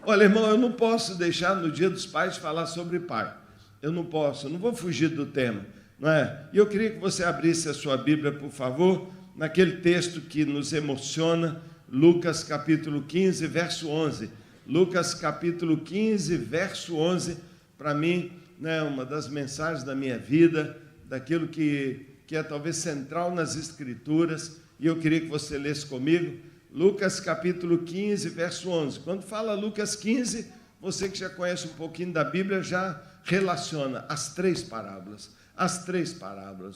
Olha, irmão, eu não posso deixar no Dia dos Pais falar sobre pai. Eu não posso, eu não vou fugir do tema, não é? E eu queria que você abrisse a sua Bíblia, por favor, naquele texto que nos emociona, Lucas capítulo 15, verso 11. Lucas capítulo 15, verso 11, para mim, né, uma das mensagens da minha vida, daquilo que é talvez central nas Escrituras, e eu queria que você lesse comigo, Lucas capítulo 15, verso 11. Quando fala Lucas 15, você que já conhece um pouquinho da Bíblia, já relaciona as três parábolas,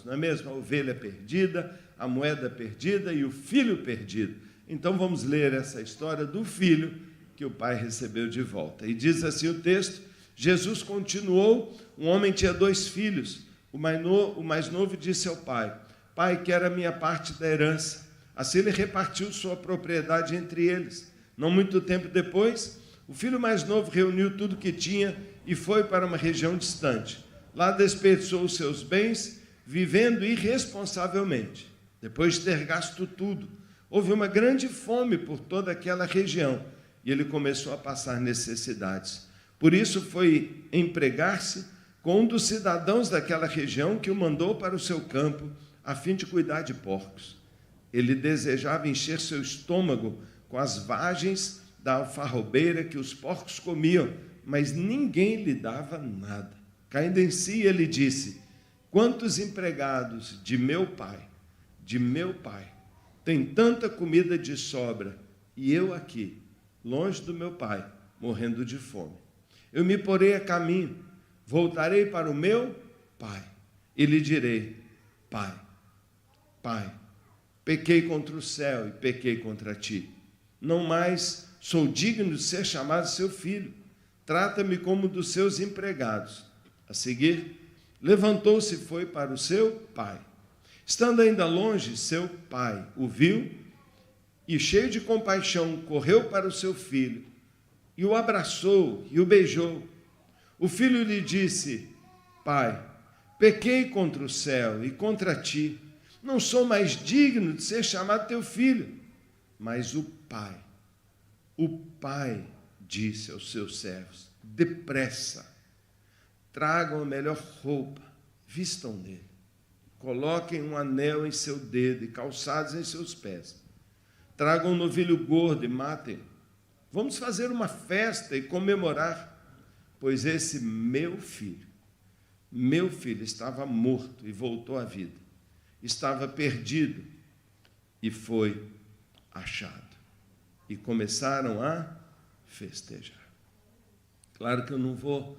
não é mesmo? A ovelha perdida, a moeda perdida e o filho perdido. Então vamos ler essa história do filho que o pai recebeu de volta. E diz assim o texto: Jesus continuou, um homem tinha 2 filhos. O mais novo disse ao pai: Pai, quero a minha parte da herança. Assim ele repartiu sua propriedade entre eles. Não muito tempo depois, o filho mais novo reuniu tudo que tinha e foi para uma região distante. Lá desperdiçou os seus bens, vivendo irresponsavelmente. Depois de ter gasto tudo, houve uma grande fome por toda aquela região e ele começou a passar necessidades. Por isso foi empregar-se com um dos cidadãos daquela região que o mandou para o seu campo a fim de cuidar de porcos. Ele desejava encher seu estômago com as vagens da alfarrobeira que os porcos comiam, mas ninguém lhe dava nada. Caindo em si, ele disse: quantos empregados de meu pai, têm tanta comida de sobra, e eu aqui, longe do meu pai, morrendo de fome. Eu me porei a caminho, voltarei para o meu pai, e lhe direi: Pai, pequei contra o céu e pequei contra ti. Não mais sou digno de ser chamado seu filho. Trata-me como dos seus empregados. A seguir, levantou-se e foi para o seu pai. Estando ainda longe, seu pai o viu e, cheio de compaixão, correu para o seu filho e o abraçou e o beijou. O filho lhe disse: Pai, pequei contra o céu e contra ti. Não sou mais digno de ser chamado teu filho. Mas o pai disse aos seus servos: depressa, tragam a melhor roupa, vistam nele, coloquem um anel em seu dedo e calçados em seus pés. Tragam um novilho gordo e matem. Vamos fazer uma festa e comemorar, pois esse meu filho estava morto e voltou à vida. Estava perdido e foi achado. E começaram a festejar. Claro que eu não vou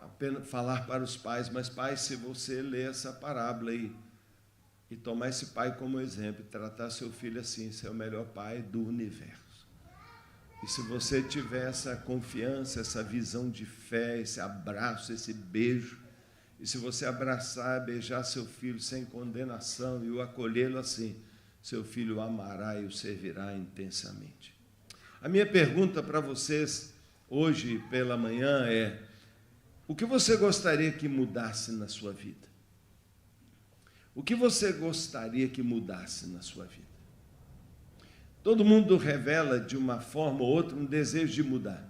apenas falar para os pais, mas pais, se você ler essa parábola aí e tomar esse pai como exemplo, e tratar seu filho assim, ser o melhor pai do universo. E se você tiver essa confiança, essa visão de fé, esse abraço, esse beijo, e se você abraçar, beijar seu filho sem condenação e o acolhê-lo assim, seu filho o amará e o servirá intensamente. A minha pergunta para vocês hoje pela manhã é: o que você gostaria que mudasse na sua vida? O que você gostaria que mudasse na sua vida? Todo mundo revela de uma forma ou outra um desejo de mudar.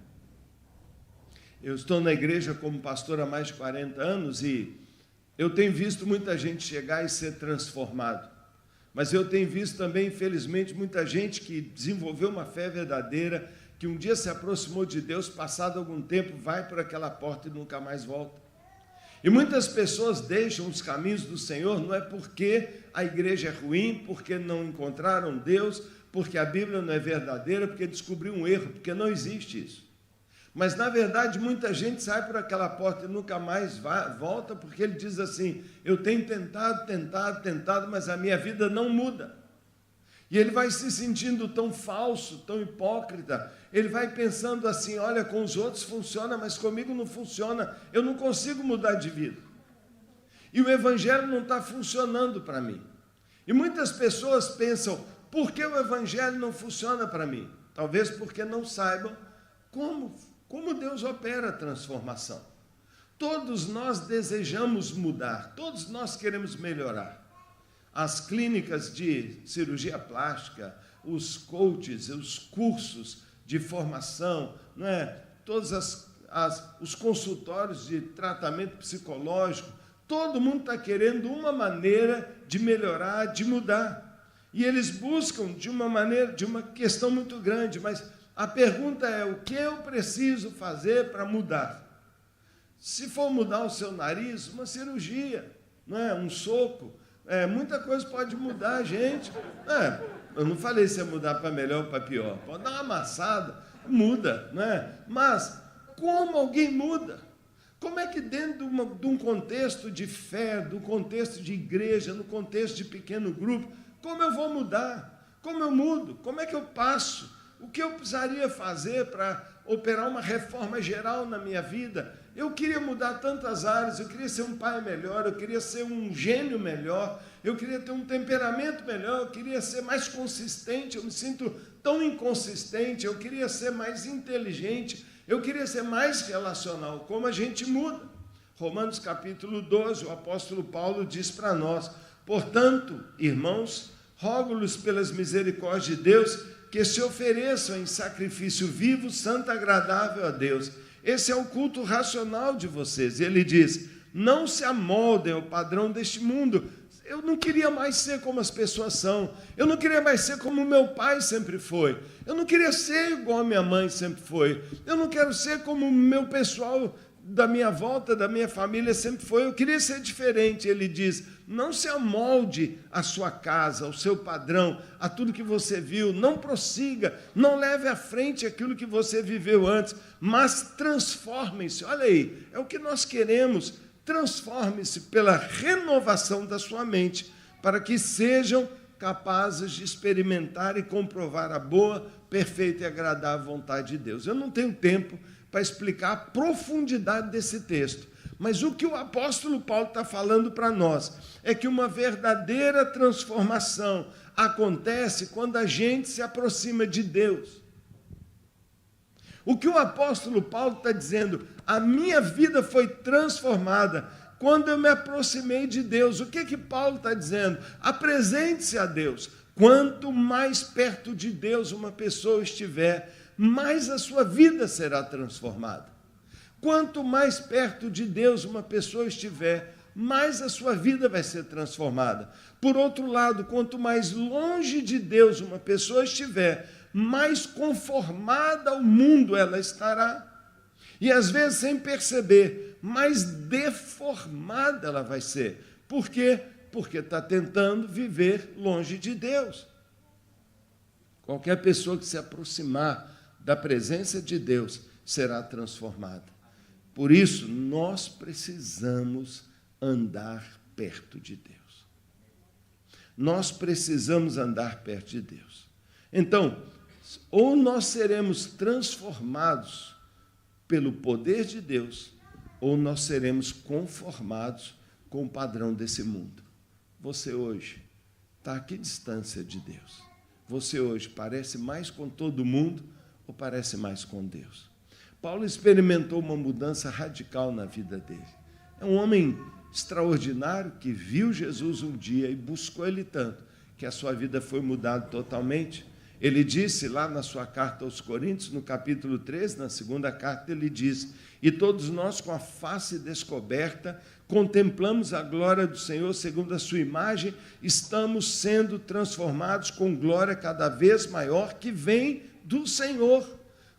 Eu estou na igreja como pastor há mais de 40 anos e eu tenho visto muita gente chegar e ser transformado. Mas eu tenho visto também, infelizmente, muita gente que desenvolveu uma fé verdadeira, que um dia se aproximou de Deus, passado algum tempo, vai por aquela porta e nunca mais volta. E muitas pessoas deixam os caminhos do Senhor, não é porque a igreja é ruim, porque não encontraram Deus, porque a Bíblia não é verdadeira, porque descobriu um erro, porque não existe isso. Mas, na verdade, muita gente sai por aquela porta e nunca mais volta, porque ele diz assim: eu tenho tentado, mas a minha vida não muda. E ele vai se sentindo tão falso, tão hipócrita, ele vai pensando assim: olha, com os outros funciona, mas comigo não funciona, eu não consigo mudar de vida. E o evangelho não está funcionando para mim. E muitas pessoas pensam: por que o evangelho não funciona para mim? Talvez porque não saibam como Deus opera a transformação. Todos nós desejamos mudar, todos nós queremos melhorar. As clínicas de cirurgia plástica, os coaches, os cursos de formação, não é? todos os consultórios de tratamento psicológico, todo mundo está querendo uma maneira de melhorar, de mudar. E eles buscam de uma questão muito grande, mas a pergunta é: o que eu preciso fazer para mudar? Se for mudar o seu nariz, uma cirurgia, não é? Um soco, muita coisa pode mudar a gente. Eu não falei se é mudar para melhor ou para pior. Pode dar uma amassada, muda, não é? Mas como alguém muda? Como é que dentro de um contexto de fé, do contexto de igreja, no contexto de pequeno grupo, como eu vou mudar? Como eu mudo? Como é que eu passo? O que eu precisaria fazer para operar uma reforma geral na minha vida? Eu queria mudar tantas áreas, eu queria ser um pai melhor, eu queria ser um gênio melhor, eu queria ter um temperamento melhor, eu queria ser mais consistente, eu me sinto tão inconsistente, eu queria ser mais inteligente, eu queria ser mais relacional. Como a gente muda? Romanos capítulo 12, o apóstolo Paulo diz para nós: portanto, irmãos, rogo-lhes pelas misericórdias de Deus que se ofereçam em sacrifício vivo, santo, agradável a Deus. Esse é o culto racional de vocês. Ele diz: não se amoldem ao padrão deste mundo. Eu não queria mais ser como as pessoas são. Eu não queria mais ser como meu pai sempre foi. Eu não queria ser igual a minha mãe sempre foi. Eu não quero ser como o meu pessoal da minha volta, da minha família sempre foi. Eu queria ser diferente. Ele diz: não se amolde a sua casa, ao seu padrão, a tudo que você viu. Não prossiga, não leve à frente aquilo que você viveu antes, mas transformem-se. Olha aí, é o que nós queremos. Transforme-se pela renovação da sua mente, para que sejam capazes de experimentar e comprovar a boa, perfeita e agradável vontade de Deus. Eu não tenho tempo para explicar a profundidade desse texto, mas o que o apóstolo Paulo está falando para nós é que uma verdadeira transformação acontece quando a gente se aproxima de Deus. O que o apóstolo Paulo está dizendo: a minha vida foi transformada quando eu me aproximei de Deus. O que Paulo está dizendo? Apresente-se a Deus. Quanto mais perto de Deus uma pessoa estiver, mais a sua vida será transformada. Quanto mais perto de Deus uma pessoa estiver, mais a sua vida vai ser transformada. Por outro lado, quanto mais longe de Deus uma pessoa estiver, mais conformada ao mundo ela estará. E às vezes, sem perceber, mais deformada ela vai ser. Por quê? Porque está tentando viver longe de Deus. Qualquer pessoa que se aproximar da presença de Deus será transformada. Por isso, nós precisamos andar perto de Deus. Nós precisamos andar perto de Deus. Então, ou nós seremos transformados pelo poder de Deus, ou nós seremos conformados com o padrão desse mundo. Você hoje está a que distância de Deus? Você hoje parece mais com todo mundo ou parece mais com Deus? Paulo experimentou uma mudança radical na vida dele. É um homem extraordinário que viu Jesus um dia e buscou ele tanto que a sua vida foi mudada totalmente. Ele disse lá na sua carta aos Coríntios, no capítulo 13, na segunda carta, ele diz: e todos nós, com a face descoberta, contemplamos a glória do Senhor segundo a sua imagem, estamos sendo transformados com glória cada vez maior que vem do Senhor.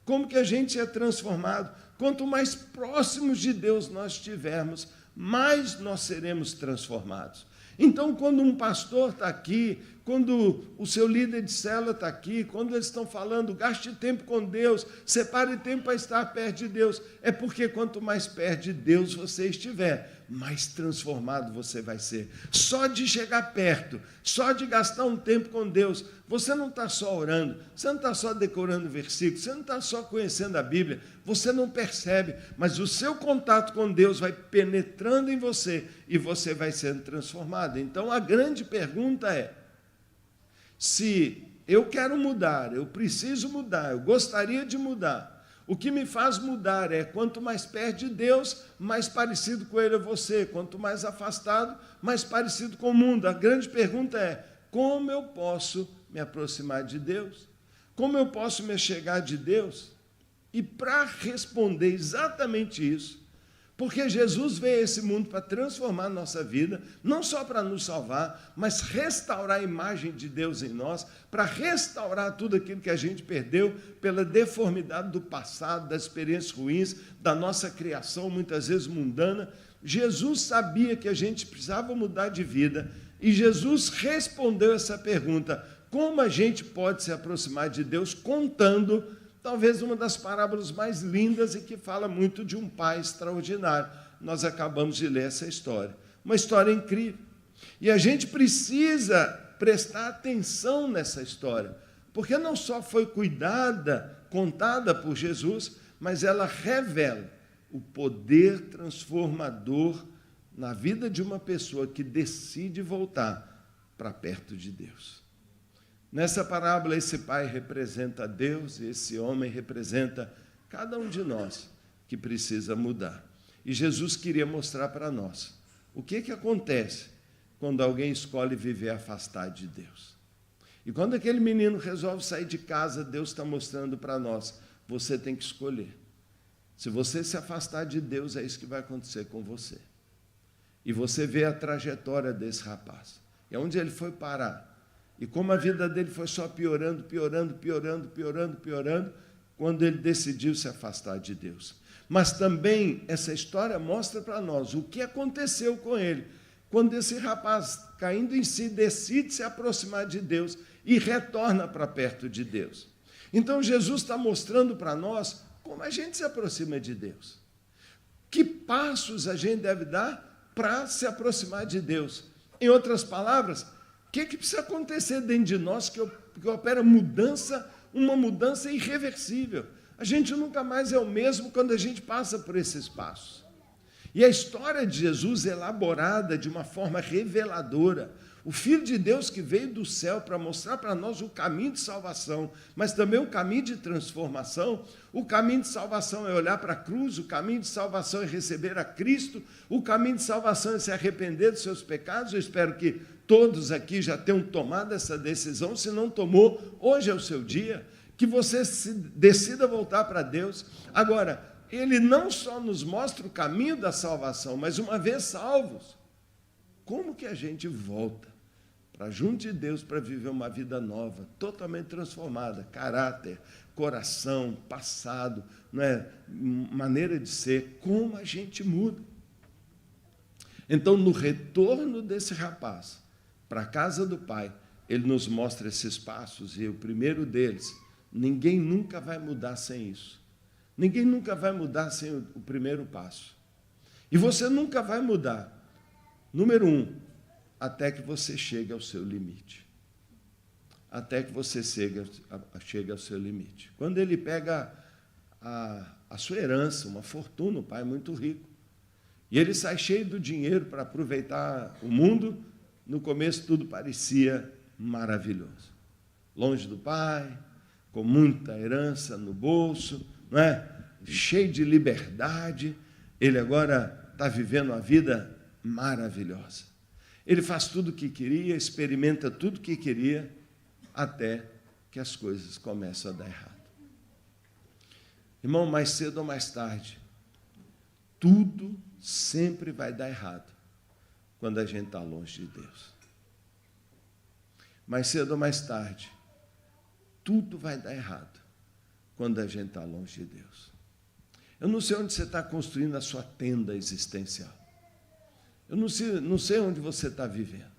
Como que a gente é transformado? Quanto mais próximos de Deus nós estivermos, mais nós seremos transformados. Então, quando um pastor está aqui, quando o seu líder de célula está aqui, quando eles estão falando, gaste tempo com Deus, separe tempo para estar perto de Deus, é porque quanto mais perto de Deus você estiver, mais transformado você vai ser. Só de chegar perto, só de gastar um tempo com Deus, você não está só orando, você não está só decorando versículos, você não está só conhecendo a Bíblia, você não percebe, mas o seu contato com Deus vai penetrando em você e você vai sendo transformado. Então, a grande pergunta é: se eu quero mudar, eu preciso mudar, eu gostaria de mudar, o que me faz mudar é quanto mais perto de Deus, mais parecido com Ele é você, quanto mais afastado, mais parecido com o mundo. A grande pergunta é: como eu posso me aproximar de Deus? Como eu posso me chegar de Deus? E para responder exatamente isso, porque Jesus veio a esse mundo para transformar a nossa vida, não só para nos salvar, mas restaurar a imagem de Deus em nós, para restaurar tudo aquilo que a gente perdeu pela deformidade do passado, das experiências ruins, da nossa criação, muitas vezes mundana. Jesus sabia que a gente precisava mudar de vida, e Jesus respondeu essa pergunta: como a gente pode se aproximar de Deus? Contando talvez uma das parábolas mais lindas e que fala muito de um pai extraordinário. Nós acabamos de ler essa história. Uma história incrível. E a gente precisa prestar atenção nessa história, porque não só foi contada por Jesus, mas ela revela o poder transformador na vida de uma pessoa que decide voltar para perto de Deus. Nessa parábola, esse pai representa Deus e esse homem representa cada um de nós que precisa mudar. E Jesus queria mostrar para nós o que acontece quando alguém escolhe viver afastado de Deus. E quando aquele menino resolve sair de casa, Deus está mostrando para nós: você tem que escolher. Se você se afastar de Deus, é isso que vai acontecer com você. E você vê a trajetória desse rapaz. E onde ele foi parar? E como a vida dele foi só piorando, quando ele decidiu se afastar de Deus. Mas também essa história mostra para nós o que aconteceu com ele, quando esse rapaz, caindo em si, decide se aproximar de Deus e retorna para perto de Deus. Então Jesus está mostrando para nós como a gente se aproxima de Deus. Que passos a gente deve dar para se aproximar de Deus? Em outras palavras, o que precisa acontecer dentro de nós que opera uma mudança irreversível? A gente nunca mais é o mesmo quando a gente passa por esses passos. E a história de Jesus é elaborada de uma forma reveladora. O Filho de Deus que veio do céu para mostrar para nós o caminho de salvação, mas também o caminho de transformação. O caminho de salvação é olhar para a cruz, o caminho de salvação é receber a Cristo, o caminho de salvação é se arrepender dos seus pecados. Eu espero que todos aqui já tenham tomado essa decisão. Se não tomou, hoje é o seu dia, que você decida voltar para Deus. Agora, Ele não só nos mostra o caminho da salvação, mas uma vez salvos, como que a gente volta para junto de Deus para viver uma vida nova, totalmente transformada, caráter, coração, passado, não é? Maneira de ser, como a gente muda. Então, no retorno desse rapaz para a casa do pai, ele nos mostra esses passos, e o primeiro deles, ninguém nunca vai mudar sem isso. Ninguém nunca vai mudar sem o primeiro passo. E você nunca vai mudar, número 1, até que você chegue ao seu limite. Até que você chegue ao seu limite. Quando ele pega a sua herança, uma fortuna, o pai é muito rico, e ele sai cheio do dinheiro para aproveitar o mundo, no começo tudo parecia maravilhoso. Longe do pai, com muita herança no bolso, não é? Cheio de liberdade, ele agora está vivendo uma vida maravilhosa. Ele faz tudo o que queria, experimenta tudo o que queria, até que as coisas começam a dar errado. Irmão, mais cedo ou mais tarde, tudo sempre vai dar errado quando a gente está longe de Deus. Mais cedo ou mais tarde, tudo vai dar errado quando a gente está longe de Deus. Eu não sei onde você está construindo a sua tenda existencial. Eu não sei onde você está vivendo.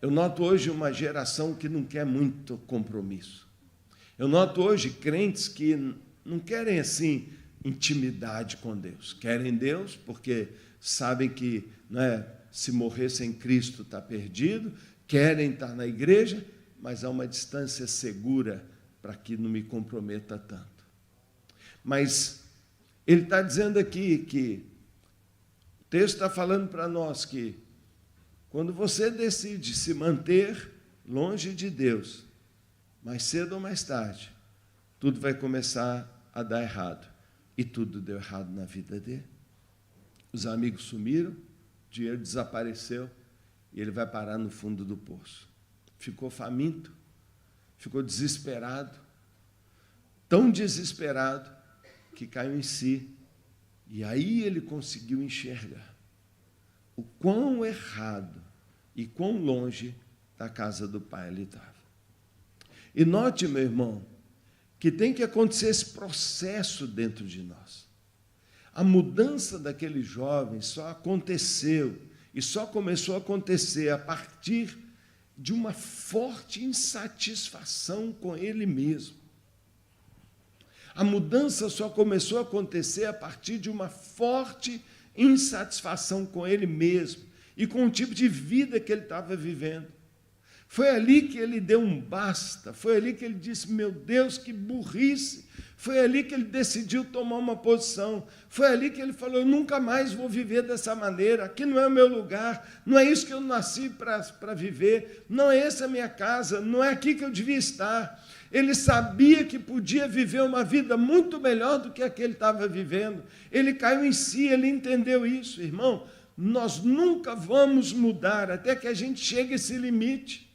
Eu noto hoje uma geração que não quer muito compromisso. Eu noto hoje crentes que não querem, assim, intimidade com Deus. Querem Deus porque sabem que, não é, se morrer sem Cristo está perdido, querem estar na igreja, mas há uma distância segura para que não me comprometa tanto. Mas ele está dizendo aqui que o texto está falando para nós que quando você decide se manter longe de Deus, mais cedo ou mais tarde, tudo vai começar a dar errado. E tudo deu errado na vida dele. Os amigos sumiram, o dinheiro desapareceu e ele vai parar no fundo do poço. Ficou faminto, ficou desesperado. tão desesperado que caiu em si. E aí ele conseguiu enxergar o quão errado e quão longe da casa do Pai ele estava. E note, meu irmão, que tem que acontecer esse processo dentro de nós. A mudança daquele jovem só aconteceu e só começou a acontecer a partir de uma forte insatisfação com ele mesmo. A mudança só começou a acontecer a partir de uma forte insatisfação com ele mesmo e com o tipo de vida que ele estava vivendo. Foi ali que ele deu um basta, foi ali que ele disse, meu Deus, que burrice. Foi ali que ele decidiu tomar uma posição, foi ali que ele falou, eu nunca mais vou viver dessa maneira, aqui não é o meu lugar, não é isso que eu nasci para viver, não é essa a minha casa, não é aqui que eu devia estar. Ele sabia que podia viver uma vida muito melhor do que a que ele estava vivendo. Ele caiu em si, ele entendeu isso. Irmão, nós nunca vamos mudar até que a gente chegue a esse limite.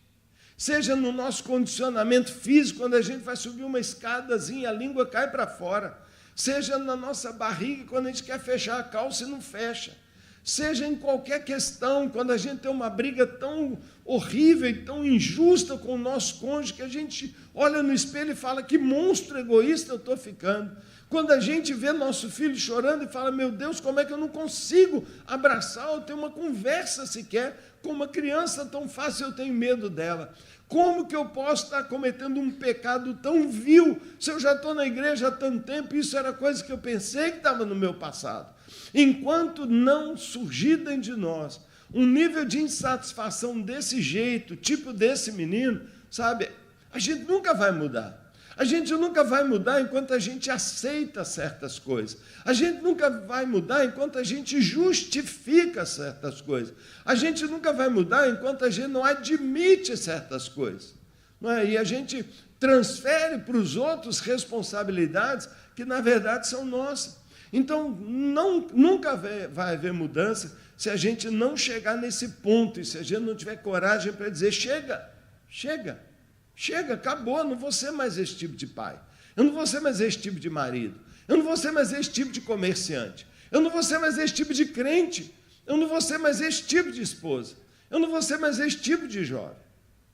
Seja no nosso condicionamento físico, quando a gente vai subir uma escadazinha, a língua cai para fora. Seja na nossa barriga, quando a gente quer fechar a calça e não fecha. Seja em qualquer questão, quando a gente tem uma briga tão horrível e tão injusta com o nosso cônjuge, que a gente olha no espelho e fala, que monstro egoísta eu estou ficando. Quando a gente vê nosso filho chorando e fala, meu Deus, como é que eu não consigo abraçar ou ter uma conversa sequer com uma criança tão fácil, eu tenho medo dela. Como que eu posso estar cometendo um pecado tão vil, se eu já estou na igreja há tanto tempo, isso era coisa que eu pensei que estava no meu passado. Enquanto não surgir dentro de nós um nível de insatisfação desse jeito, tipo desse menino, sabe, a gente nunca vai mudar. A gente nunca vai mudar enquanto a gente aceita certas coisas. A gente nunca vai mudar enquanto a gente justifica certas coisas. A gente nunca vai mudar enquanto a gente não admite certas coisas. Não é? E a gente transfere para os outros responsabilidades que, na verdade, são nossas. Então, nunca vai haver mudança se a gente não chegar nesse ponto e se a gente não tiver coragem para dizer, chega, chega. Chega, acabou, eu não vou ser mais esse tipo de pai. Eu não vou ser mais esse tipo de marido. Eu não vou ser mais esse tipo de comerciante. Eu não vou ser mais esse tipo de crente. Eu não vou ser mais esse tipo de esposa. Eu não vou ser mais esse tipo de jovem.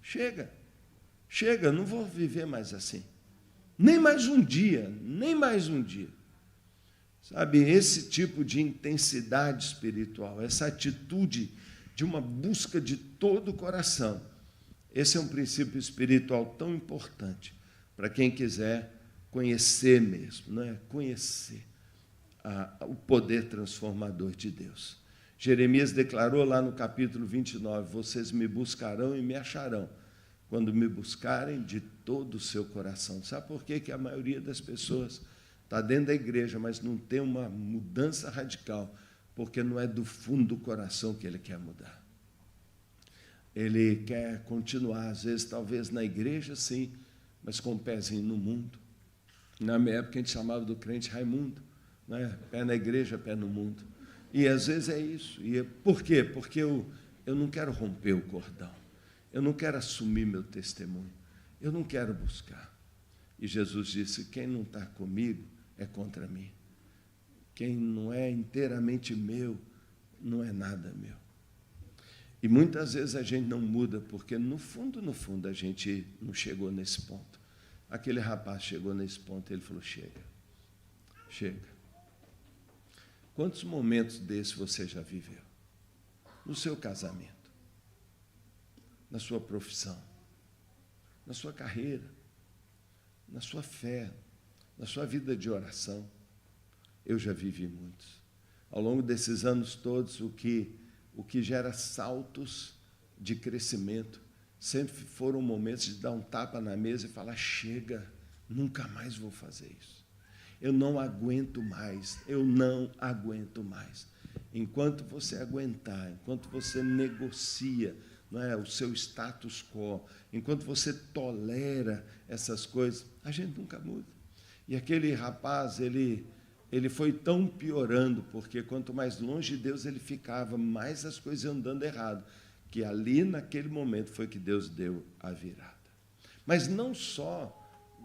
Chega, chega, eu não vou viver mais assim. Nem mais um dia, nem mais um dia. Sabe, esse tipo de intensidade espiritual, essa atitude de uma busca de todo o coração, esse é um princípio espiritual tão importante para quem quiser conhecer mesmo, não é? Conhecer o poder transformador de Deus. Jeremias declarou lá no capítulo 29, vocês me buscarão e me acharão, quando me buscarem de todo o seu coração. Sabe por quê que a maioria das pessoas está dentro da igreja, mas não tem uma mudança radical? Porque não é do fundo do coração que ele quer mudar. Ele quer continuar, às vezes, talvez na igreja, sim, mas com um pezinho no mundo. Na minha época, a gente chamava do crente Raimundo, né? Pé na igreja, pé no mundo. E, às vezes, é isso. E por quê? Porque eu não quero romper o cordão. Eu não quero assumir meu testemunho. Eu não quero buscar. E Jesus disse, quem não está comigo é contra mim. Quem não é inteiramente meu, não é nada meu. E muitas vezes a gente não muda, porque no fundo, a gente não chegou nesse ponto. Aquele rapaz chegou nesse ponto e ele falou, chega, chega. Quantos momentos desses você já viveu? No seu casamento, na sua profissão, na sua carreira, na sua fé, na sua vida de oração. Eu já vivi muitos. Ao longo desses anos todos, o que gera saltos de crescimento sempre foram momentos de dar um tapa na mesa e falar, chega, nunca mais vou fazer isso. Eu não aguento mais, eu não aguento mais. Enquanto você aguentar, enquanto você negocia, não é, o seu status quo, enquanto você tolera essas coisas, a gente nunca muda. E aquele rapaz, ele foi tão piorando, porque quanto mais longe de Deus ele ficava, mais as coisas iam dando errado, que ali, naquele momento, foi que Deus deu a virada. Mas não só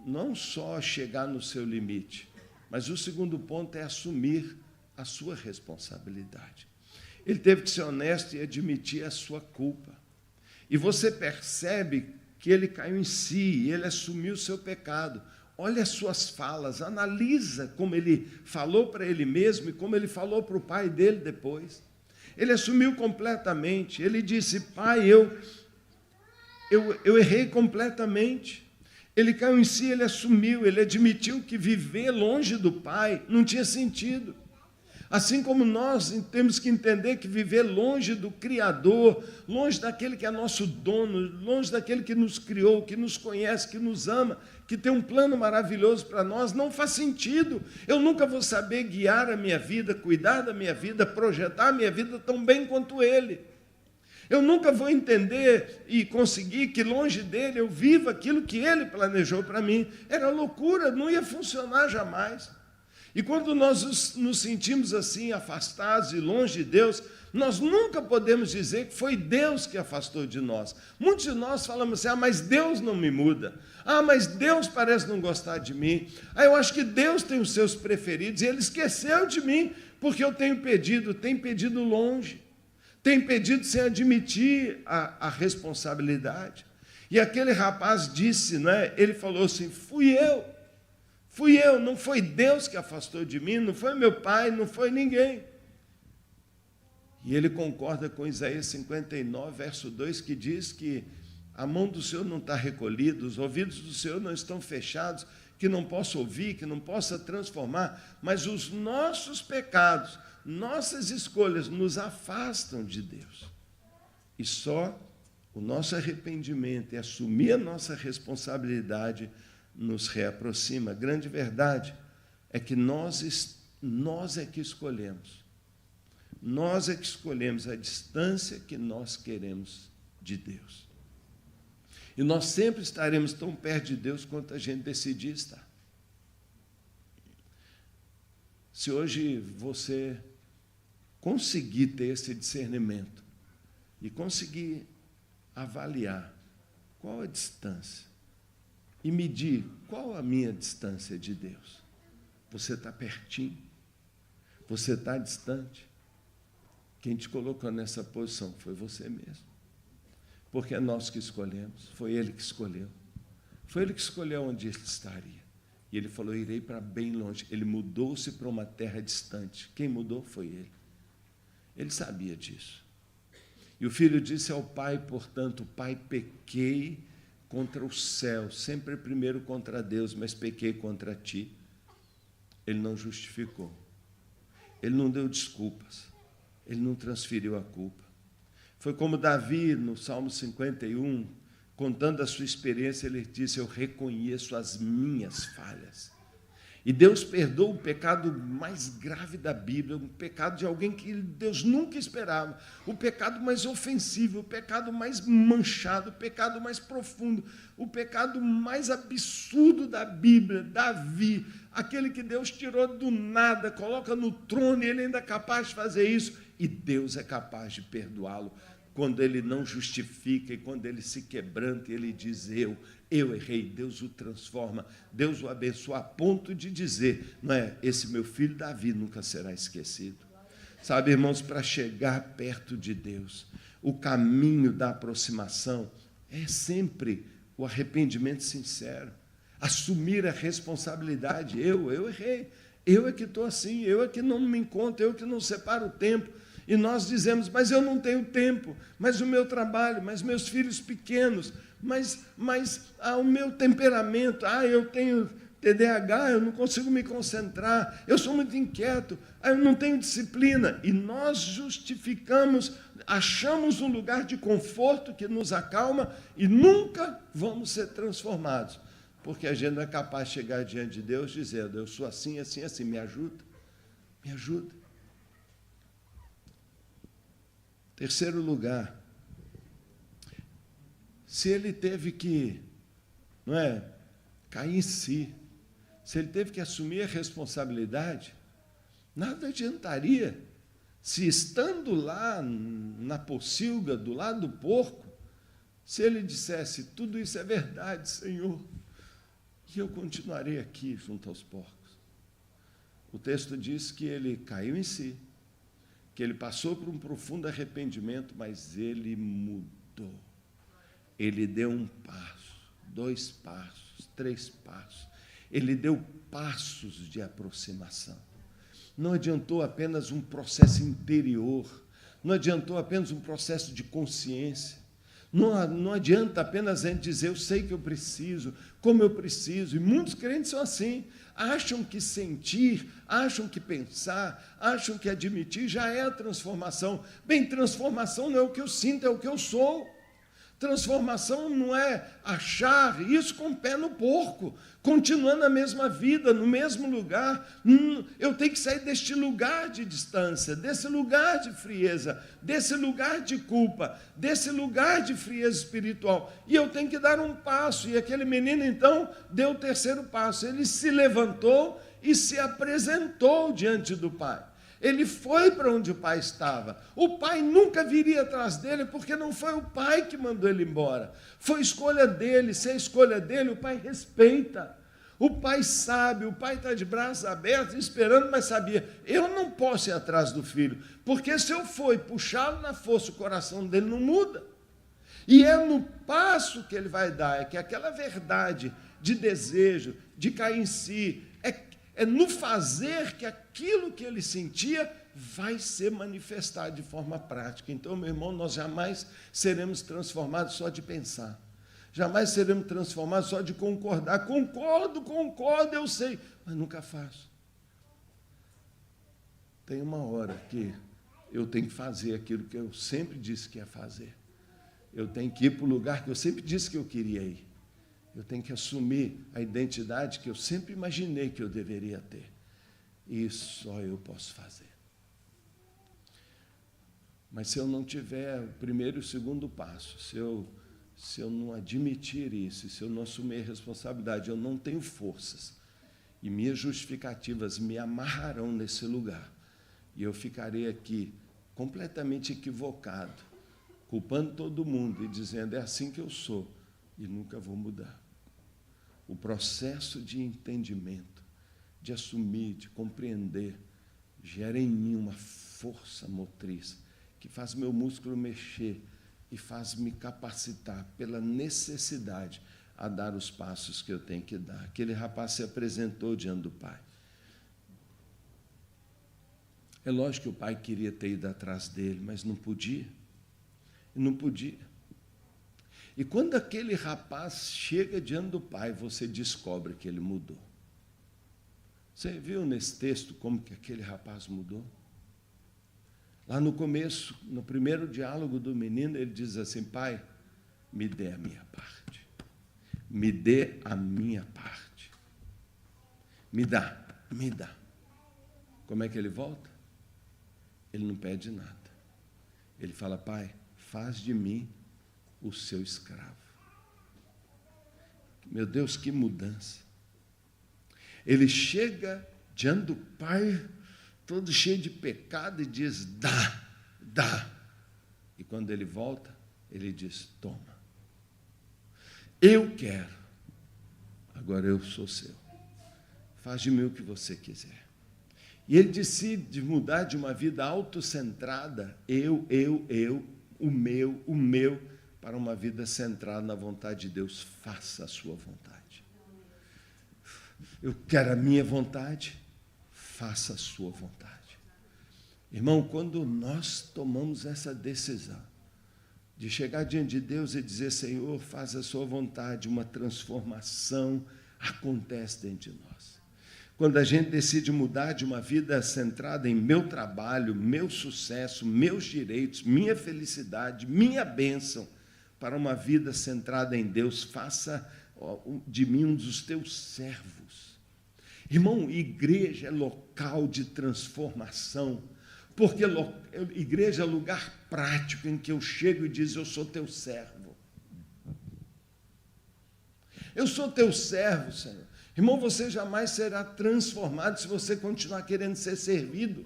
não só chegar no seu limite, mas o segundo ponto é assumir a sua responsabilidade. Ele teve que ser honesto e admitir a sua culpa. E você percebe que ele caiu em si, ele assumiu o seu pecado. Olha as suas falas, analisa como ele falou para ele mesmo e como ele falou para o pai dele depois. Ele assumiu completamente, ele disse: pai, eu errei completamente. Ele caiu em si, ele assumiu, ele admitiu que viver longe do pai não tinha sentido. Assim como nós temos que entender que viver longe do Criador, longe daquele que é nosso dono, longe daquele que nos criou, que nos conhece, que nos ama, que tem um plano maravilhoso para nós, não faz sentido. Eu nunca vou saber guiar a minha vida, cuidar da minha vida, projetar a minha vida tão bem quanto Ele. Eu nunca vou entender e conseguir que longe dele eu viva aquilo que Ele planejou para mim. Era loucura, não ia funcionar jamais. E quando nós nos sentimos assim, afastados e longe de Deus, nós nunca podemos dizer que foi Deus que afastou de nós. Muitos de nós falamos assim: mas Deus não me muda. Mas Deus parece não gostar de mim. Eu acho que Deus tem os seus preferidos e Ele esqueceu de mim, porque eu tenho pedido longe. Tenho pedido sem admitir a responsabilidade. E aquele rapaz disse, ele falou assim: fui eu, não foi Deus que afastou de mim, não foi meu pai, não foi ninguém. E ele concorda com Isaías 59, verso 2, que diz que a mão do Senhor não está recolhida, os ouvidos do Senhor não estão fechados, que não possa ouvir, que não possa transformar, mas os nossos pecados, nossas escolhas nos afastam de Deus. E só o nosso arrependimento e assumir a nossa responsabilidade nos reaproxima. A grande verdade é que nós é que escolhemos. Nós é que escolhemos a distância que nós queremos de Deus. E nós sempre estaremos tão perto de Deus quanto a gente decidir estar. Se hoje você conseguir ter esse discernimento e conseguir avaliar qual a distância, e medir qual a minha distância de Deus. Você está pertinho? Você está distante? Quem te colocou nessa posição foi você mesmo. Porque é nós que escolhemos, foi Ele que escolheu. Foi Ele que escolheu onde Ele estaria. E Ele falou: irei para bem longe. Ele mudou-se para uma terra distante. Quem mudou foi Ele. Ele sabia disso. E o filho disse ao pai, portanto: pai, pequei contra o céu, sempre primeiro contra Deus, mas pequei contra ti. Ele não justificou. Ele não deu desculpas. Ele não transferiu a culpa. Foi como Davi, no Salmo 51, contando a sua experiência, ele disse: eu reconheço as minhas falhas. E Deus perdoa o pecado mais grave da Bíblia, um pecado de alguém que Deus nunca esperava, o pecado mais ofensivo, o pecado mais manchado, o pecado mais profundo, o pecado mais absurdo da Bíblia, Davi, aquele que Deus tirou do nada, coloca no trono e ele ainda é capaz de fazer isso, e Deus é capaz de perdoá-lo quando ele não justifica e quando ele se quebranta e ele diz: eu errei. Deus o transforma, Deus o abençoa a ponto de dizer, esse meu filho Davi nunca será esquecido. Sabe, irmãos, para chegar perto de Deus, o caminho da aproximação é sempre o arrependimento sincero, assumir a responsabilidade. Eu errei, eu é que estou assim, eu é que não me encontro, eu que não separo o tempo. E nós dizemos: mas eu não tenho tempo, mas o meu trabalho, mas meus filhos pequenos, mas o meu temperamento, eu tenho TDAH, eu não consigo me concentrar, eu sou muito inquieto, eu não tenho disciplina. E nós justificamos, achamos um lugar de conforto que nos acalma e nunca vamos ser transformados, porque a gente não é capaz de chegar diante de Deus dizendo: eu sou assim, assim, assim, me ajuda, me ajuda. Terceiro lugar, se ele teve que, cair em si, se ele teve que assumir a responsabilidade, nada adiantaria se, estando lá na pocilga, do lado do porco, se ele dissesse: tudo isso é verdade, Senhor, e eu continuarei aqui junto aos porcos. O texto diz que ele caiu em si, que ele passou por um profundo arrependimento, mas ele mudou. Ele deu um passo, 2 passos, 3 passos. Ele deu passos de aproximação. Não adiantou apenas um processo interior, não adiantou apenas um processo de consciência. Não adianta apenas a gente dizer, eu sei que eu preciso, como eu preciso. E muitos crentes são assim, acham que sentir, acham que pensar, acham que admitir já é a transformação. Bem, transformação não é o que eu sinto, é o que eu sou. Transformação não é achar isso com o pé no porco, continuando na mesma vida, no mesmo lugar. Eu tenho que sair deste lugar de distância, desse lugar de frieza, desse lugar de culpa, desse lugar de frieza espiritual. E eu tenho que dar um passo. E aquele menino, então, deu o 3º passo. Ele se levantou e se apresentou diante do pai. Ele foi para onde o pai estava. O pai nunca viria atrás dele, porque não foi o pai que mandou ele embora. Foi escolha dele. Se é escolha dele, o pai respeita. O pai sabe, o pai está de braços abertos, esperando, mas sabia, eu não posso ir atrás do filho, porque se eu for puxá-lo na força, o coração dele não muda. E é no passo que ele vai dar, é que aquela verdade de desejo, de cair em si, é no fazer que aquilo que ele sentia vai ser manifestado de forma prática. Então, meu irmão, nós jamais seremos transformados só de pensar. Jamais seremos transformados só de concordar. Concordo, eu sei, mas nunca faço. Tem uma hora que eu tenho que fazer aquilo que eu sempre disse que ia fazer. Eu tenho que ir para o lugar que eu sempre disse que eu queria ir. Eu tenho que assumir a identidade que eu sempre imaginei que eu deveria ter. E só eu posso fazer. Mas se eu não tiver o primeiro e o segundo passo, se eu não admitir isso, se eu não assumir a responsabilidade, eu não tenho forças. E minhas justificativas me amarrarão nesse lugar. E eu ficarei aqui completamente equivocado, culpando todo mundo e dizendo, é assim que eu sou, e nunca vou mudar. O processo de entendimento, de assumir, de compreender, gera em mim uma força motriz que faz meu músculo mexer e faz me capacitar pela necessidade a dar os passos que eu tenho que dar. Aquele rapaz se apresentou diante do pai. É lógico que o pai queria ter ido atrás dele, mas não podia. Não podia. E quando aquele rapaz chega diante do pai, você descobre que ele mudou. Você viu nesse texto como que aquele rapaz mudou? Lá no começo, no primeiro diálogo do menino, ele diz assim, pai, me dê a minha parte. Me dê a minha parte. Me dá, me dá. Como é que ele volta? Ele não pede nada. Ele fala, pai, faz de mim o seu escravo. Meu Deus, que mudança. Ele chega diante do pai, todo cheio de pecado, e diz, dá, dá. E quando ele volta, ele diz, toma. Eu quero, agora eu sou seu. Faz de mim o que você quiser. E ele decide mudar de uma vida autocentrada, eu, o meu, para uma vida centrada na vontade de Deus. Faça a sua vontade. Eu quero a minha vontade, faça a sua vontade. Irmão, quando nós tomamos essa decisão de chegar diante de Deus e dizer, Senhor, faz a sua vontade, uma transformação acontece dentro de nós. Quando a gente decide mudar de uma vida centrada em meu trabalho, meu sucesso, meus direitos, minha felicidade, minha bênção, para uma vida centrada em Deus, faça de mim um dos teus servos. Irmão, igreja é local de transformação, porque igreja é lugar prático em que eu chego e digo, eu sou teu servo. Eu sou teu servo, Senhor. Irmão, você jamais será transformado se você continuar querendo ser servido.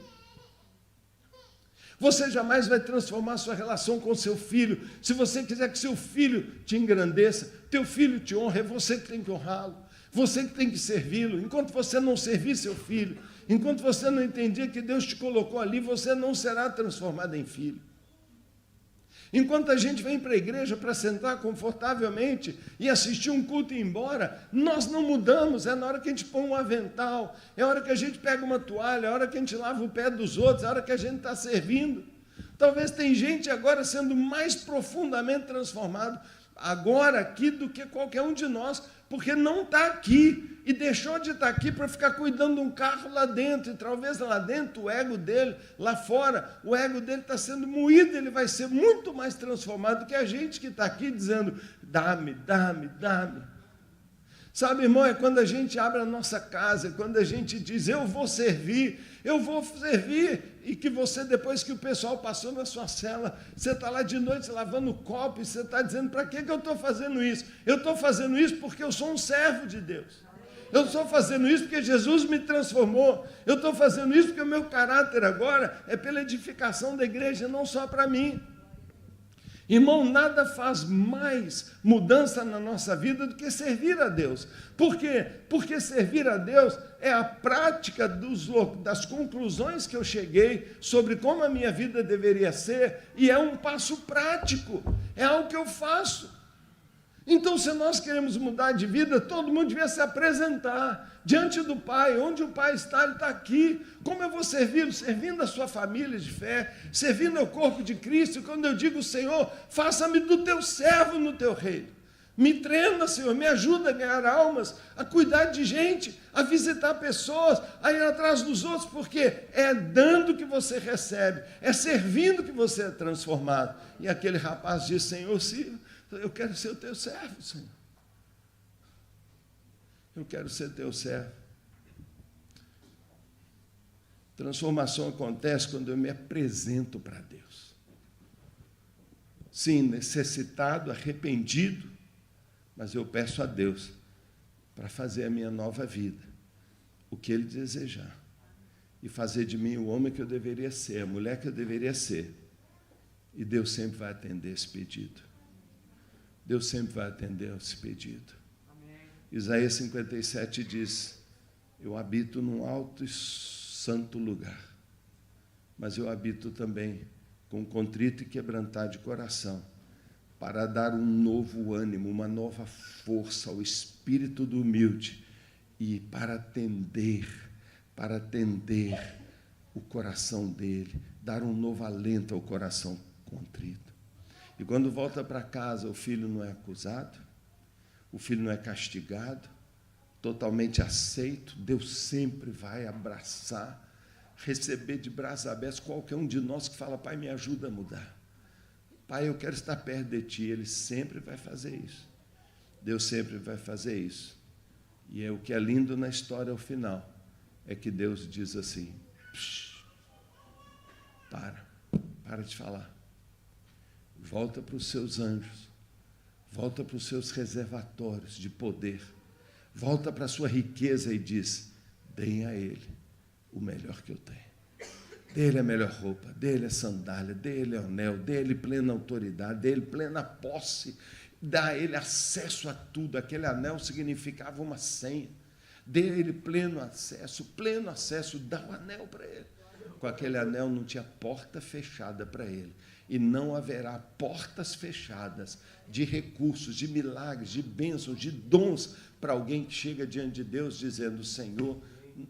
Você jamais vai transformar sua relação com seu filho. Se você quiser que seu filho te engrandeça, teu filho te honre, é você que tem que honrá-lo. você que tem que servi-lo. Enquanto você não servir seu filho, enquanto você não entender que Deus te colocou ali, você não será transformado em filho. Enquanto a gente vem para a igreja para sentar confortavelmente e assistir um culto e ir embora, nós não mudamos. É na hora que a gente põe um avental, é a hora que a gente pega uma toalha, é a hora que a gente lava o pé dos outros, é a hora que a gente está servindo. Talvez tem gente agora sendo mais profundamente transformado agora aqui do que qualquer um de nós, porque não está aqui e deixou de estar aqui para ficar cuidando de um carro lá dentro, e talvez lá dentro o ego dele, lá fora, o ego dele está sendo moído, ele vai ser muito mais transformado do que a gente que está aqui dizendo, dá-me, dá-me, dá-me. Sabe, irmão, é quando a gente abre a nossa casa, quando a gente diz, eu vou servir, e que você, depois que o pessoal passou na sua cela, você está lá de noite lavando o copo, e você está dizendo, para que eu estou fazendo isso? Eu estou fazendo isso porque eu sou um servo de Deus. Eu estou fazendo isso porque Jesus me transformou. Eu estou fazendo isso porque o meu caráter agora é pela edificação da igreja, não só para mim. Irmão, nada faz mais mudança na nossa vida do que servir a Deus. Por quê? Porque servir a Deus é a prática das conclusões que eu cheguei sobre como a minha vida deveria ser, e é um passo prático, é algo que eu faço. Então, se nós queremos mudar de vida, todo mundo devia se apresentar diante do Pai. Onde o Pai está, Ele está aqui. Como eu vou servi-lo? Servindo a sua família de fé, servindo ao corpo de Cristo. E quando eu digo, Senhor, faça-me do teu servo no teu reino. Me treina, Senhor, me ajuda a ganhar almas, a cuidar de gente, a visitar pessoas, a ir atrás dos outros, porque é dando que você recebe, é servindo que você é transformado. E aquele rapaz diz, Senhor, eu quero ser o teu servo, Senhor. Eu quero ser teu servo. Transformação acontece quando eu me apresento para Deus. Sim, necessitado, arrependido, mas eu peço a Deus para fazer a minha nova vida, o que Ele desejar, e fazer de mim o homem que eu deveria ser, a mulher que eu deveria ser. E Deus sempre vai atender esse pedido. Deus sempre vai atender esse pedido. Amém. Isaías 57 diz, eu habito num alto e santo lugar, mas eu habito também com contrito e quebrantado de coração, para dar um novo ânimo, uma nova força ao espírito do humilde, e para atender o coração dele, dar um novo alento ao coração contrito. E quando volta para casa, o filho não é acusado, o filho não é castigado, totalmente aceito. Deus sempre vai abraçar, receber de braços abertos qualquer um de nós que fala, Pai, me ajuda a mudar. Pai, eu quero estar perto de Ti. Ele sempre vai fazer isso. Deus sempre vai fazer isso. E o que é lindo na história ao final é que Deus diz assim, para de falar. Volta para os seus anjos, volta para os seus reservatórios de poder, volta para a sua riqueza e diz, deem a Ele o melhor que eu tenho. Dê-lhe a melhor roupa, dê-lhe a sandália, dê-lhe o anel, dê-lhe plena autoridade, dê-lhe plena posse, dá a Ele acesso a tudo. Aquele anel significava uma senha. Dê a Ele pleno acesso, dá o anel para Ele. Com aquele anel não tinha porta fechada para Ele. E não haverá portas fechadas de recursos, de milagres, de bênçãos, de dons para alguém que chega diante de Deus dizendo, Senhor,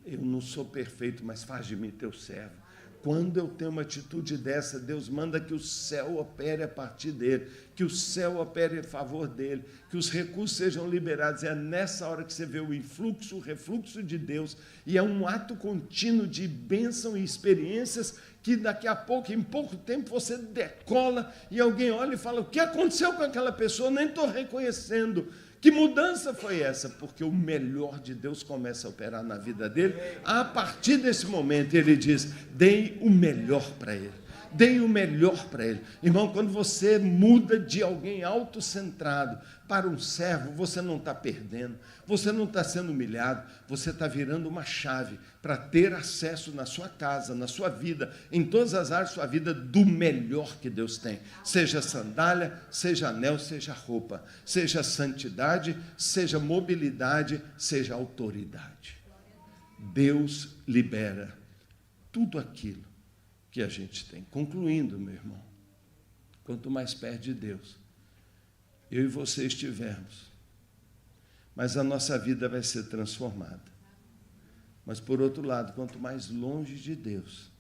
eu não sou perfeito, mas faz de mim teu servo. Quando eu tenho uma atitude dessa, Deus manda que o céu opere a partir dele, que o céu opere a favor dele, que os recursos sejam liberados. É nessa hora que você vê o influxo, o refluxo de Deus, e é um ato contínuo de bênção e experiências que daqui a pouco, em pouco tempo, você decola e alguém olha e fala, o que aconteceu com aquela pessoa? Nem estou reconhecendo. Que mudança foi essa? Porque o melhor de Deus começa a operar na vida dele. A partir desse momento, ele diz, deem o melhor para ele. Deem o melhor para ele. Irmão, quando você muda de alguém autocentrado para um servo, você não está perdendo, você não está sendo humilhado, você está virando uma chave para ter acesso na sua casa, na sua vida, em todas as áreas da sua vida, do melhor que Deus tem. Seja sandália, seja anel, seja roupa, seja santidade, seja mobilidade, seja autoridade. Deus libera tudo aquilo que a gente tem. Concluindo, meu irmão, quanto mais perto de Deus eu e você estivermos, mais a nossa vida vai ser transformada. Mas, por outro lado, quanto mais longe de Deus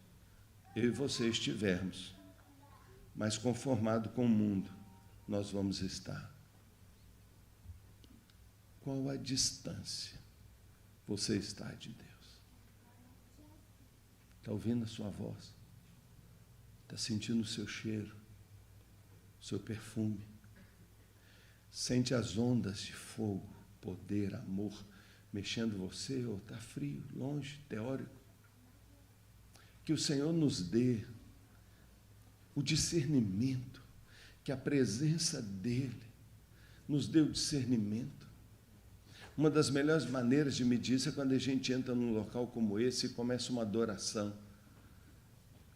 eu e você estivermos, mais conformado com o mundo nós vamos estar. Qual a distância você está de Deus? Está ouvindo a sua voz? Está sentindo o seu cheiro, o seu perfume? Sente as ondas de fogo, poder, amor, mexendo você, ou está frio, longe, teórico? Que o Senhor nos dê o discernimento, que a presença dEle nos dê o discernimento. Uma das melhores maneiras de medir isso é quando a gente entra num local como esse e começa uma adoração.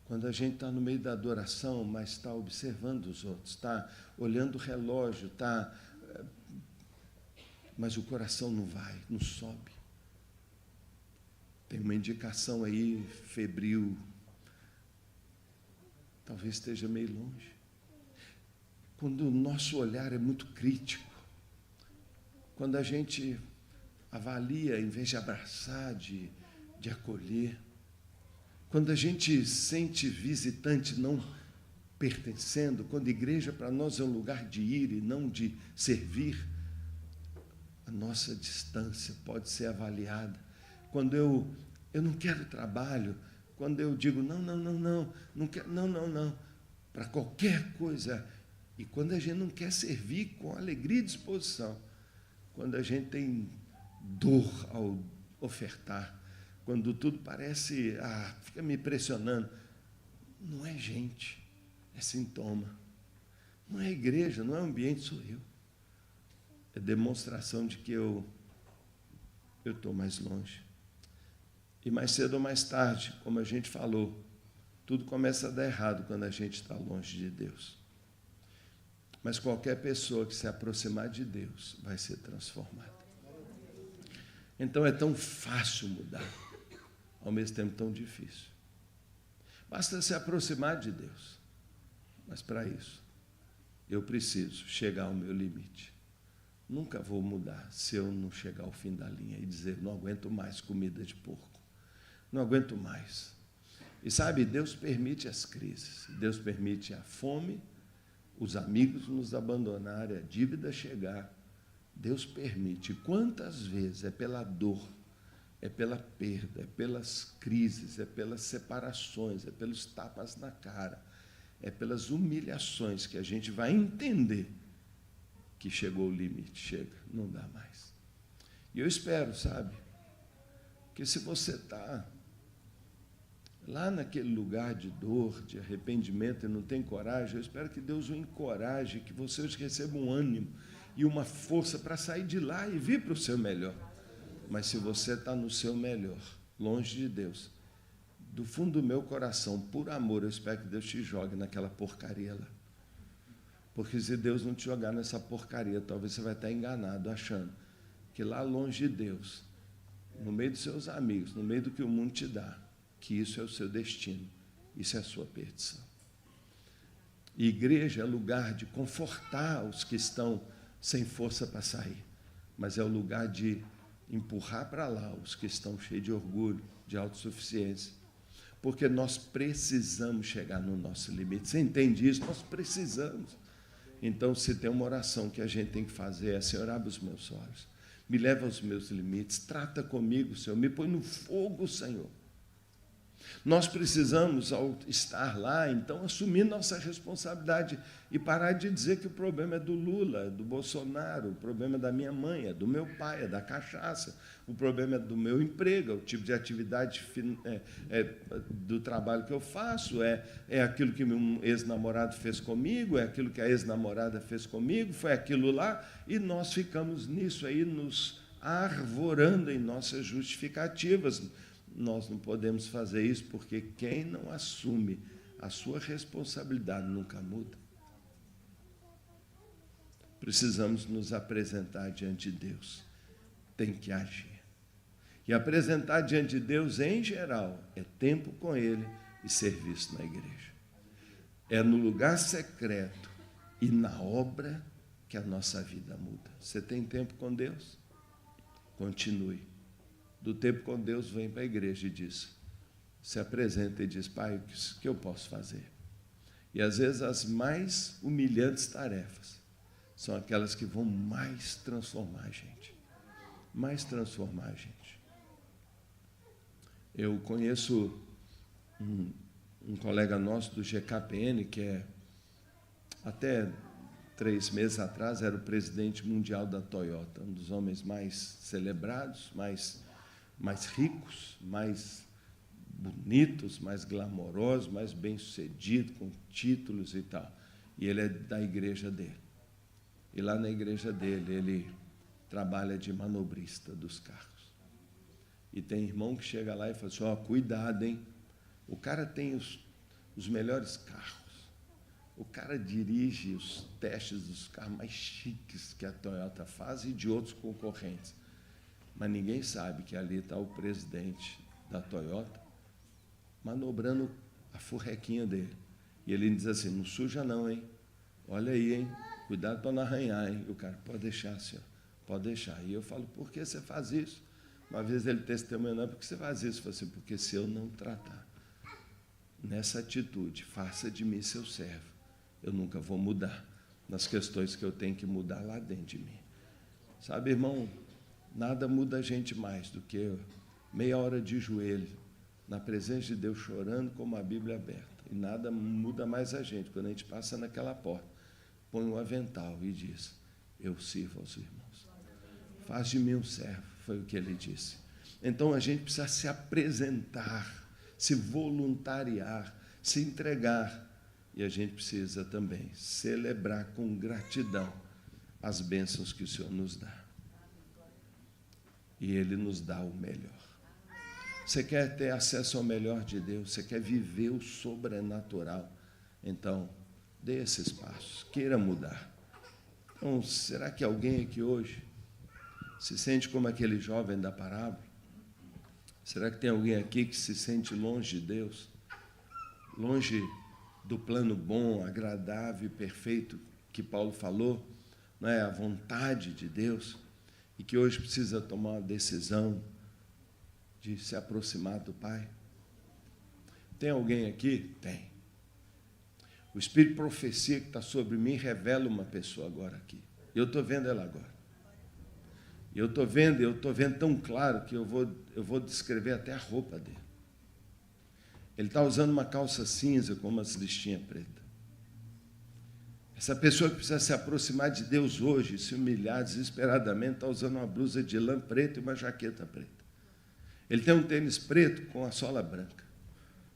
Quando a gente está no meio da adoração, mas está observando os outros, está olhando o relógio, mas o coração não vai, não sobe. Tem uma indicação aí, febril, talvez esteja meio longe. Quando o nosso olhar é muito crítico, quando a gente avalia, em vez de abraçar, de acolher, quando a gente sente visitante não pertencendo, quando a igreja para nós é um lugar de ir e não de servir, a nossa distância pode ser avaliada. Quando eu não quero trabalho, quando eu digo não quero, não, para qualquer coisa, e quando a gente não quer servir com alegria e disposição, quando a gente tem dor ao ofertar, quando tudo parece, fica me pressionando, não é gente, é sintoma. Não é igreja, não é ambiente, sou eu. É demonstração de que eu estou mais longe. E mais cedo ou mais tarde, como a gente falou, tudo começa a dar errado quando a gente está longe de Deus. Mas qualquer pessoa que se aproximar de Deus vai ser transformada. Então é tão fácil mudar, ao mesmo tempo tão difícil. Basta se aproximar de Deus. Mas para isso, eu preciso chegar ao meu limite. Nunca vou mudar se eu não chegar ao fim da linha e dizer, não aguento mais comida de porco. Não aguento mais. E sabe, Deus permite as crises. Deus permite a fome, os amigos nos abandonarem, a dívida chegar. Deus permite. Quantas vezes é pela dor, é pela perda, é pelas crises, é pelas separações, é pelos tapas na cara, é pelas humilhações que a gente vai entender que chegou o limite, chega, não dá mais. E eu espero, sabe, que se você está lá naquele lugar de dor, de arrependimento e não tem coragem, eu espero que Deus o encoraje, que vocês recebam um ânimo e uma força para sair de lá e vir para o seu melhor. Mas se você está no seu melhor, longe de Deus, do fundo do meu coração, por amor, eu espero que Deus te jogue naquela porcaria lá. Porque se Deus não te jogar nessa porcaria, talvez você vai estar enganado, achando que lá longe de Deus, no meio dos seus amigos, no meio do que o mundo te dá, que isso é o seu destino, isso é a sua perdição. E igreja é lugar de confortar os que estão sem força para sair, mas é o lugar de empurrar para lá os que estão cheios de orgulho, de autossuficiência, porque nós precisamos chegar no nosso limite. Você entende isso? Nós precisamos. Então, se tem uma oração que a gente tem que fazer, é: Senhor, abre os meus olhos, me leva aos meus limites, trata comigo, Senhor, me põe no fogo, Senhor. Nós precisamos, ao estar lá, então, assumir nossa responsabilidade e parar de dizer que o problema é do Lula, é do Bolsonaro, o problema é da minha mãe, é do meu pai, é da cachaça, o problema é do meu emprego, é o tipo de atividade do trabalho que eu faço, é aquilo que meu ex-namorado fez comigo, é aquilo que a ex-namorada fez comigo, foi aquilo lá, e nós ficamos nisso aí, nos arvorando em nossas justificativas. Nós não podemos fazer isso, porque quem não assume a sua responsabilidade nunca muda. Precisamos nos apresentar diante de Deus. Tem que agir. E apresentar diante de Deus, em geral, é tempo com Ele e serviço na igreja. É no lugar secreto e na obra que a nossa vida muda. Você tem tempo com Deus? Continue. Do tempo com Deus, vem para a igreja e diz, se apresenta e diz, Pai, o que eu posso fazer? E às vezes as mais humilhantes tarefas são aquelas que vão mais transformar a gente. Mais transformar a gente. Eu conheço um colega nosso do GKPN, que até 3 meses atrás era o presidente mundial da Toyota, um dos homens mais celebrados, mais ricos, mais bonitos, mais glamourosos, mais bem-sucedidos, com títulos e tal. E ele é da igreja dele. E lá na igreja dele, ele trabalha de manobrista dos carros. E tem irmão que chega lá e fala assim, cuidado, hein? O cara tem os melhores carros. O cara dirige os testes dos carros mais chiques que a Toyota faz e de outros concorrentes. Mas ninguém sabe que ali está o presidente da Toyota manobrando a furrequinha dele. E ele diz assim, não suja não, hein? Olha aí, hein? Cuidado para não arranhar, hein? E o cara, pode deixar, senhor, pode deixar. E eu falo, por que você faz isso? Uma vez ele testemunhou, por que você faz isso? Eu falo assim, porque se eu não tratar nessa atitude, faça de mim seu servo, eu nunca vou mudar nas questões que eu tenho que mudar lá dentro de mim. Sabe, irmão, nada muda a gente mais do que meia hora de joelho, na presença de Deus, chorando como a Bíblia aberta. E nada muda mais a gente. Quando a gente passa naquela porta, põe um avental e diz, eu sirvo aos irmãos. Faz de mim um servo, foi o que ele disse. Então, a gente precisa se apresentar, se voluntariar, se entregar. E a gente precisa também celebrar com gratidão as bênçãos que o Senhor nos dá. E Ele nos dá o melhor. Você quer ter acesso ao melhor de Deus? Você quer viver o sobrenatural? Então, dê esses passos, queira mudar. Então, será que alguém aqui hoje se sente como aquele jovem da parábola? Será que tem alguém aqui que se sente longe de Deus? Longe do plano bom, agradável e perfeito que Paulo falou, não é? A vontade de Deus, e que hoje precisa tomar uma decisão de se aproximar do Pai? Tem alguém aqui? Tem. O Espírito de profecia que está sobre mim revela uma pessoa agora aqui. Eu estou vendo ela agora. E eu estou vendo tão claro que eu vou descrever até a roupa dele. Ele está usando uma calça cinza com umas listinhas pretas. Essa pessoa que precisa se aproximar de Deus hoje, se humilhar desesperadamente, está usando uma blusa de lã preta e uma jaqueta preta. Ele tem um tênis preto com a sola branca.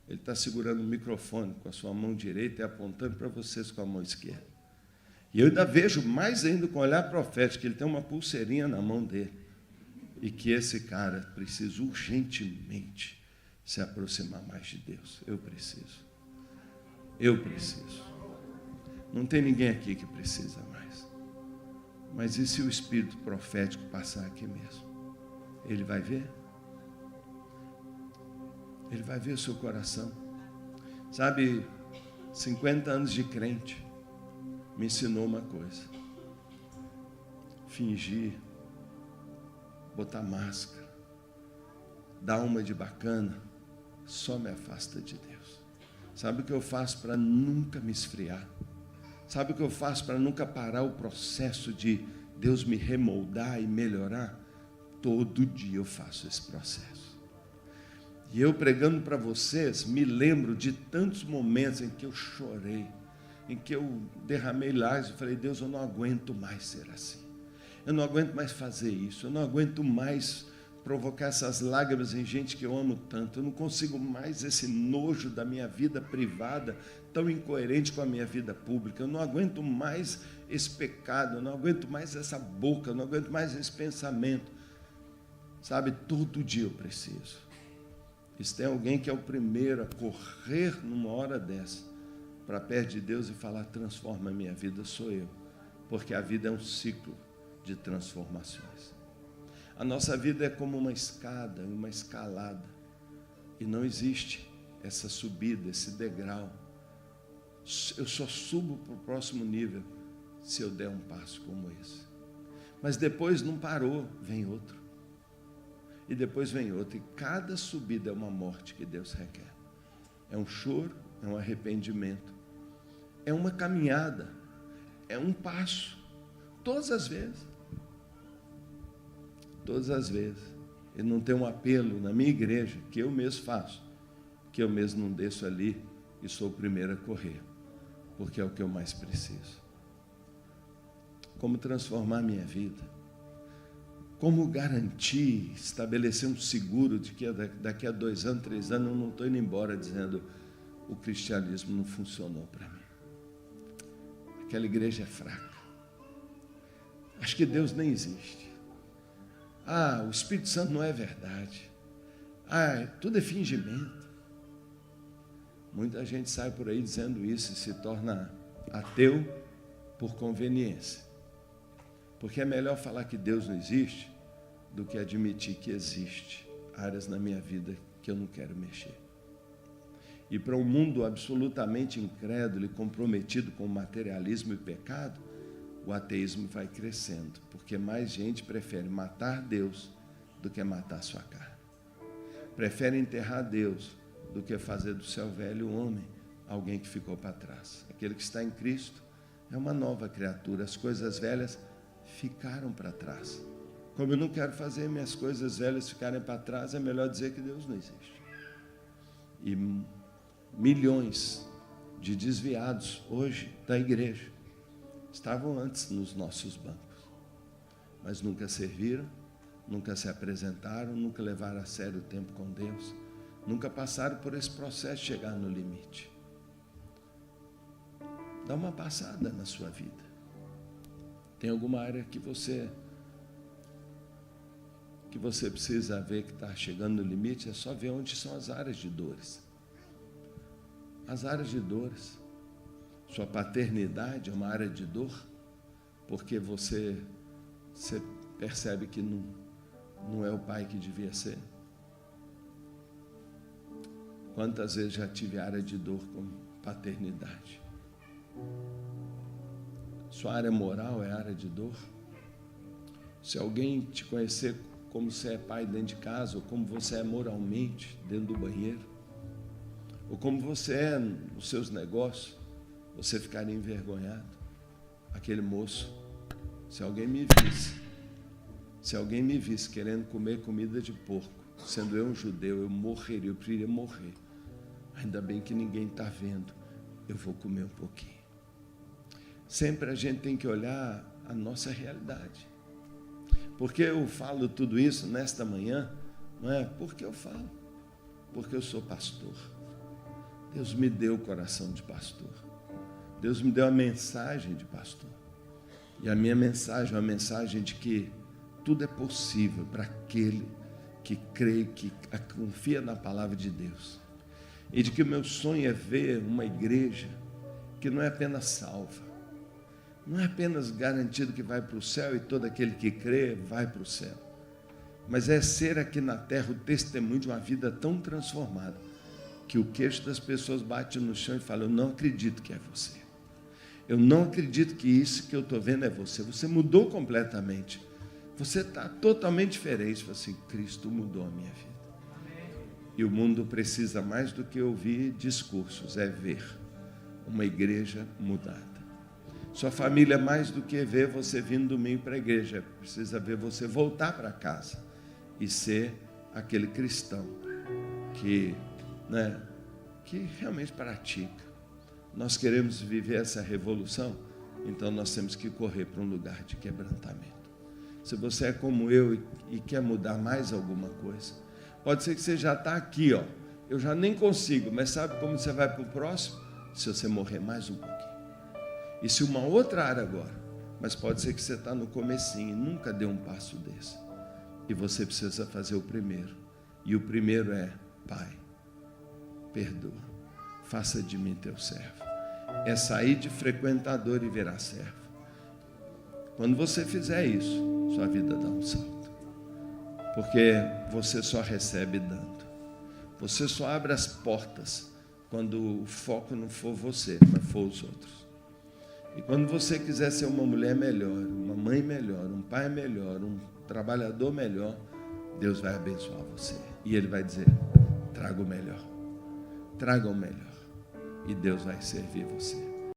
Ele está segurando o microfone com a sua mão direita e apontando para vocês com a mão esquerda. E eu ainda vejo mais ainda com o olhar profético, que ele tem uma pulseirinha na mão dele. E que esse cara precisa urgentemente se aproximar mais de Deus. Eu preciso. Não tem ninguém aqui que precisa mais. Mas e se o Espírito profético passar aqui mesmo? Ele vai ver? Ele vai ver o seu coração. Sabe, 50 anos de crente me ensinou uma coisa. Fingir, botar máscara, dar uma de bacana, só me afasta de Deus. Sabe o que eu faço para nunca me esfriar? Sabe o que eu faço para nunca parar o processo de Deus me remoldar e melhorar? Todo dia eu faço esse processo. E eu pregando para vocês, me lembro de tantos momentos em que eu chorei, em que eu derramei lágrimas e falei, Deus, eu não aguento mais ser assim. Eu não aguento mais fazer isso. Eu não aguento mais provocar essas lágrimas em gente que eu amo tanto. Eu não consigo mais esse nojo da minha vida privada, tão incoerente com a minha vida pública. Eu não aguento mais esse pecado, eu não aguento mais essa boca, eu não aguento mais esse pensamento. Sabe, todo dia eu preciso. E se tem alguém que é o primeiro a correr numa hora dessa, para perto de Deus e falar, transforma a minha vida, sou eu. Porque a vida é um ciclo de transformações. A nossa vida é como uma escada, uma escalada. E não existe essa subida, esse degrau. Eu só subo para o próximo nível se eu der um passo como esse. Mas depois não parou, vem outro. E depois vem outro. E cada subida é uma morte que Deus requer. É um choro, é um arrependimento. É uma caminhada. É um passo. Todas as vezes. Todas as vezes. E não tem um apelo na minha igreja, que eu mesmo faço, que eu mesmo não desço ali e sou o primeiro a correr, porque é o que eu mais preciso. Como transformar a minha vida? Como garantir, estabelecer um seguro de que daqui a 2 anos, 3 anos, eu não estou indo embora dizendo o cristianismo não funcionou para mim. Aquela igreja é fraca. Acho que Deus nem existe. O Espírito Santo não é verdade. Tudo é fingimento. Muita gente sai por aí dizendo isso e se torna ateu por conveniência. Porque é melhor falar que Deus não existe do que admitir que existe áreas na minha vida que eu não quero mexer. E para um mundo absolutamente incrédulo e comprometido com o materialismo e pecado, o ateísmo vai crescendo, porque mais gente prefere matar Deus do que matar sua carne. Prefere enterrar Deus do que fazer do seu velho homem alguém que ficou para trás. Aquele que está em Cristo é uma nova criatura. As coisas velhas ficaram para trás. Como eu não quero fazer minhas coisas velhas ficarem para trás, é melhor dizer que Deus não existe. E milhões de desviados hoje da igreja estavam antes nos nossos bancos, mas nunca serviram, nunca se apresentaram, nunca levaram a sério o tempo com Deus, nunca passaram por esse processo de chegar no limite. Dá uma passada na sua vida. Tem alguma área que você precisa ver que está chegando no limite? É só ver onde são as áreas de dores. As áreas de dores. Sua paternidade é uma área de dor, porque você percebe que não é o pai que devia ser. Quantas vezes já tive área de dor com paternidade? Sua área moral é área de dor? Se alguém te conhecer como você é pai dentro de casa, ou como você é moralmente dentro do banheiro, ou como você é nos seus negócios, você ficaria envergonhado. Aquele moço, se alguém me visse querendo comer comida de porco, sendo eu um judeu, eu morreria, eu preferiria morrer. Ainda bem que ninguém está vendo, eu vou comer um pouquinho. Sempre a gente tem que olhar a nossa realidade. Porque eu falo tudo isso nesta manhã, não é porque eu falo, porque eu sou pastor. Deus me deu o coração de pastor. Deus me deu a mensagem de pastor. E a minha mensagem é uma mensagem de que tudo é possível para aquele que crê, que confia na palavra de Deus. E de que o meu sonho é ver uma igreja que não é apenas salva, não é apenas garantido que vai para o céu e todo aquele que crê vai para o céu, mas é ser aqui na terra o testemunho de uma vida tão transformada que o queixo das pessoas bate no chão e fala: eu não acredito que é você. Eu não acredito que isso que eu estou vendo é você. Você mudou completamente. Você está totalmente diferente. Fala assim: Cristo mudou a minha vida. E o mundo precisa mais do que ouvir discursos, é ver uma igreja mudada. Sua família, mais do que ver você vindo domingo para a igreja, precisa ver você voltar para casa e ser aquele cristão que realmente pratica. Nós queremos viver essa revolução, então nós temos que correr para um lugar de quebrantamento. Se você é como eu e quer mudar mais alguma coisa, pode ser que você já está aqui, ó. Eu já nem consigo, mas sabe como você vai para o próximo? Se você morrer mais um pouquinho. E se uma outra área agora, mas pode ser que você está no comecinho e nunca deu um passo desse. E você precisa fazer o primeiro. E o primeiro é: Pai, perdoa, faça de mim teu servo. É sair de frequentador e virar servo. Quando você fizer isso, sua vida dá um salto. Porque você só recebe dando. Você só abre as portas quando o foco não for você, mas for os outros. E quando você quiser ser uma mulher melhor, uma mãe melhor, um pai melhor, um trabalhador melhor, Deus vai abençoar você. E Ele vai dizer: traga o melhor. Traga o melhor. E Deus vai servir você.